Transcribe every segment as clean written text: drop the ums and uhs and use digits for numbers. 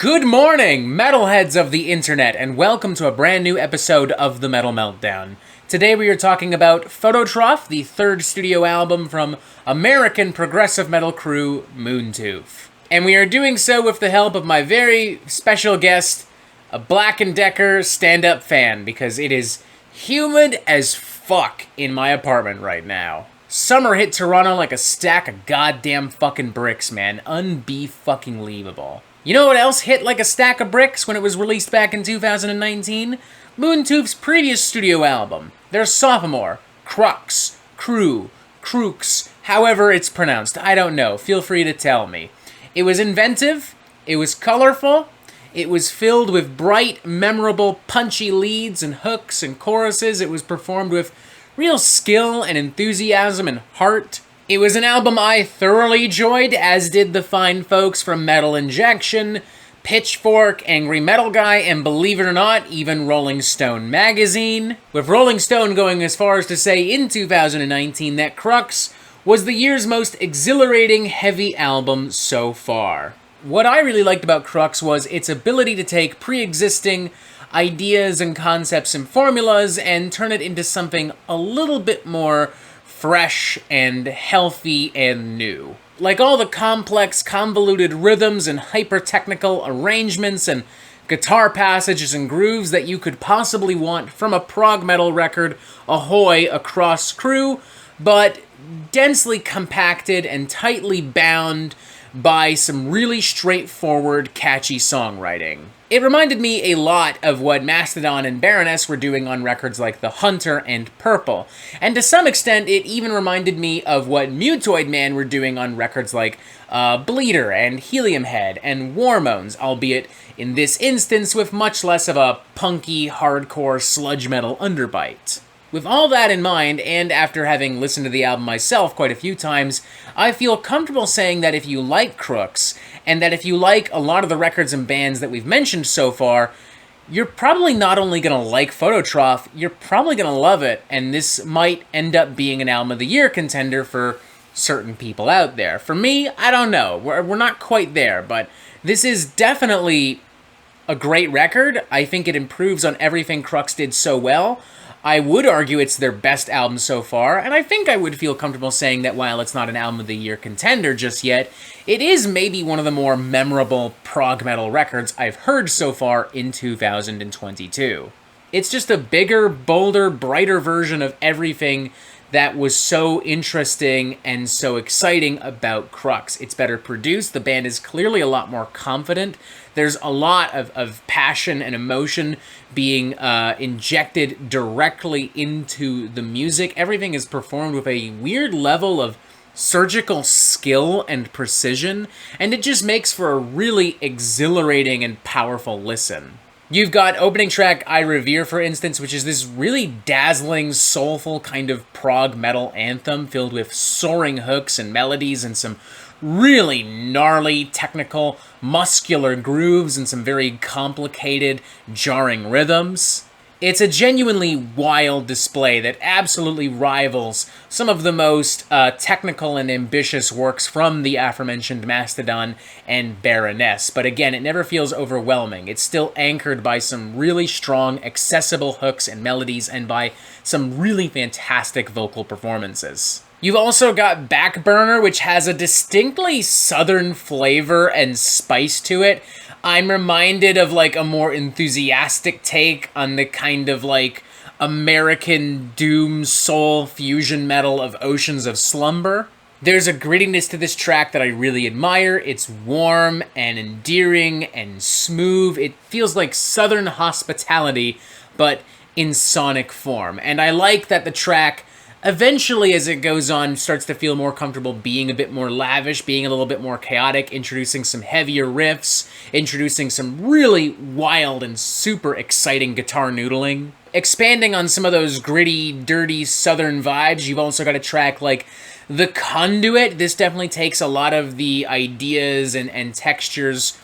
Good morning, metalheads of the internet, and welcome to a brand new episode of the Metal Meltdown. Today we are talking about Phototroph, the third studio album from American progressive metal crew Moontooth. And we are doing so with the help of my very special guest, a Black & Decker stand-up fan, because it is humid as fuck in my apartment right now. Summer hit Toronto like a stack of goddamn fucking bricks, man. Unbe-fucking-lievable. You know what else hit like a stack of bricks when it was released back in 2019? Moontooth's previous studio album. Their sophomore. Crux. Crew. Crooks. However it's pronounced. I don't know. Feel free to tell me. It was inventive. It was colorful. It was filled with bright, memorable, punchy leads and hooks and choruses. It was performed with real skill and enthusiasm and heart. It was an album I thoroughly enjoyed, as did the fine folks from Metal Injection, Pitchfork, Angry Metal Guy, and believe it or not, even Rolling Stone magazine. With Rolling Stone going as far as to say in 2019 that Crux was the year's most exhilarating heavy album so far. What I really liked about Crux was its ability to take pre-existing ideas and concepts and formulas and turn it into something a little bit more fresh and healthy and new. Like all the complex, convoluted rhythms and hyper-technical arrangements and guitar passages and grooves that you could possibly want from a prog metal record ahoy across Crew, but densely compacted and tightly bound by some really straightforward, catchy songwriting. It reminded me a lot of what Mastodon and Baroness were doing on records like The Hunter and Purple, and to some extent it even reminded me of what Mutoid Man were doing on records like Bleeder and Helium Head and Warmones, albeit in this instance with much less of a punky, hardcore sludge metal underbite. With all that in mind, and after having listened to the album myself quite a few times, I feel comfortable saying that if you like Crux, and that if you like a lot of the records and bands that we've mentioned so far, you're probably not only going to like Phototroph, you're probably going to love it, and this might end up being an Album of the Year contender for certain people out there. For me, I don't know. We're not quite there, but this is definitely a great record. I think it improves on everything Crux did so well. I would argue it's their best album so far, and I think I would feel comfortable saying that while it's not an Album of the Year contender just yet, it is maybe one of the more memorable prog metal records I've heard so far in 2022. It's just a bigger, bolder, brighter version of everything that was so interesting and so exciting about Crux. It's better produced, the band is clearly a lot more confident, there's a lot of passion and emotion being injected directly into the music. Everything is performed with a weird level of surgical skill and precision, and it just makes for a really exhilarating and powerful listen. You've got opening track I Revere, for instance, which is this really dazzling, soulful kind of prog metal anthem filled with soaring hooks and melodies and some really gnarly, technical, muscular grooves and some very complicated, jarring rhythms. It's a genuinely wild display that absolutely rivals some of the most technical and ambitious works from the aforementioned Mastodon and Baroness. But again, it never feels overwhelming. It's still anchored by some really strong, accessible hooks and melodies and by some really fantastic vocal performances. You've also got Backburner, which has a distinctly southern flavor and spice to it. I'm reminded of like a more enthusiastic take on the kind of like American doom soul fusion metal of Oceans of Slumber. There's a grittiness to this track that I really admire. It's warm and endearing and smooth. It feels like southern hospitality, but in sonic form. And I like that the track eventually, as it goes on, starts to feel more comfortable being a bit more lavish, being a little bit more chaotic, introducing some heavier riffs, introducing some really wild and super exciting guitar noodling. Expanding on some of those gritty, dirty southern vibes, you've also got a track like The Conduit. This definitely takes a lot of the ideas and textures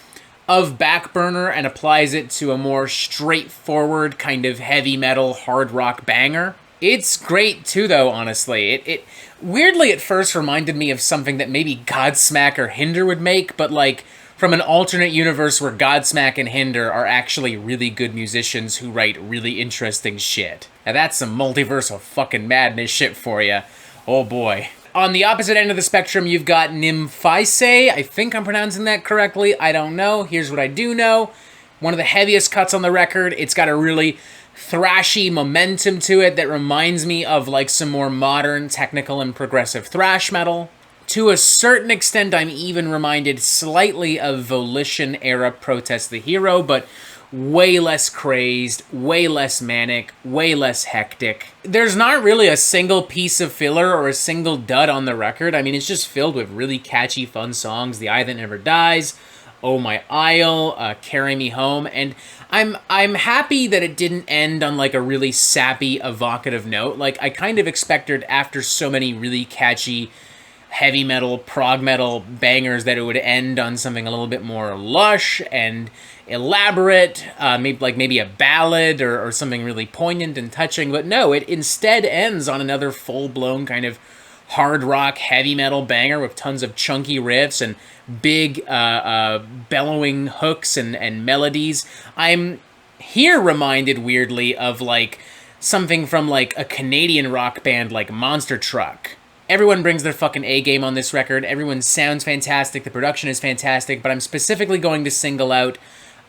of Backburner and applies it to a more straightforward kind of heavy metal, hard rock banger. It's great too, though, honestly. It weirdly at first reminded me of something that maybe Godsmack or Hinder would make, but like from an alternate universe where Godsmack and Hinder are actually really good musicians who write really interesting shit. Now that's some multiverse of fucking madness shit for you. Oh boy. On the opposite end of the spectrum, you've got Nymphaceae. I think I'm pronouncing that correctly. I don't know. Here's what I do know. One of the heaviest cuts on the record. It's got a really thrashy momentum to it that reminds me of like some more modern, technical, and progressive thrash metal. To a certain extent, I'm even reminded slightly of Volition-era Protest the Hero, but way less crazed, way less manic, way less hectic. There's not really a single piece of filler or a single dud on the record. I mean, it's just filled with really catchy, fun songs. The Eye That Never Dies, Oh My Isle, Carry Me Home, and I'm happy that it didn't end on like a really sappy, evocative note. Like, I kind of expected after so many really catchy heavy metal, prog metal bangers that it would end on something a little bit more lush and elaborate, maybe a ballad or something really poignant and touching, but no, it instead ends on another full-blown kind of hard rock, heavy metal banger with tons of chunky riffs and big bellowing hooks and melodies. I'm here reminded weirdly of like something from like a Canadian rock band like Monster Truck. Everyone brings their fucking A-game on this record. Everyone sounds fantastic. The production is fantastic. But I'm specifically going to single out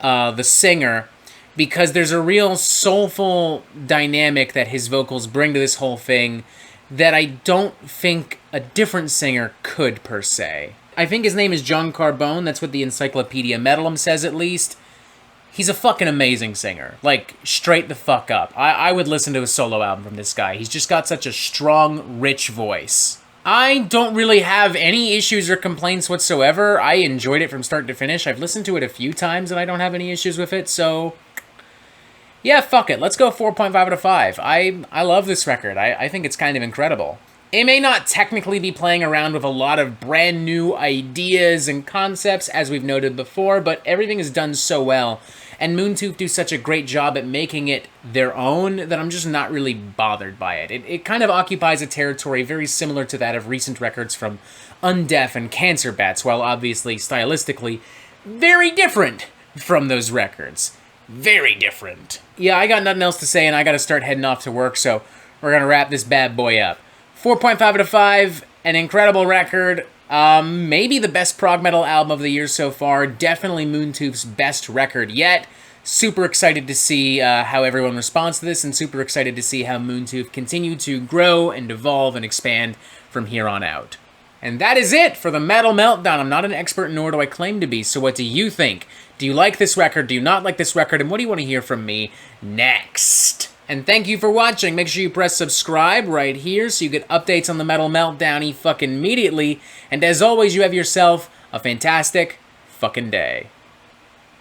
the singer because there's a real soulful dynamic that his vocals bring to this whole thing that I don't think a different singer could, per se. I think his name is John Carbone. That's what the Encyclopedia Metalum says, at least. He's a fucking amazing singer. Like, straight the fuck up. I would listen to a solo album from this guy. He's just got such a strong, rich voice. I don't really have any issues or complaints whatsoever. I enjoyed it from start to finish. I've listened to it a few times and I don't have any issues with it, so yeah, fuck it. Let's go 4.5 out of 5. I love this record. I think it's kind of incredible. It may not technically be playing around with a lot of brand new ideas and concepts, as we've noted before, but everything is done so well, and Moontooth do such a great job at making it their own that I'm just not really bothered by it. It kind of occupies a territory very similar to that of recent records from Undeaf and Cancer Bats, while obviously, stylistically, very different from those records. Very different. Yeah, I got nothing else to say, and I gotta start heading off to work, so we're gonna wrap this bad boy up. 4.5 out of 5, an incredible record, maybe the best prog metal album of the year so far, definitely Moontooth's best record yet. Super excited to see how everyone responds to this, and super excited to see how Moontooth continue to grow and evolve and expand from here on out. And that is it for the Metal Meltdown. I'm not an expert, nor do I claim to be, so what do you think? Do you like this record? Do you not like this record? And what do you want to hear from me next? And thank you for watching. Make sure you press subscribe right here so you get updates on the Metal Meltdown fucking immediately. And as always, you have yourself a fantastic fucking day.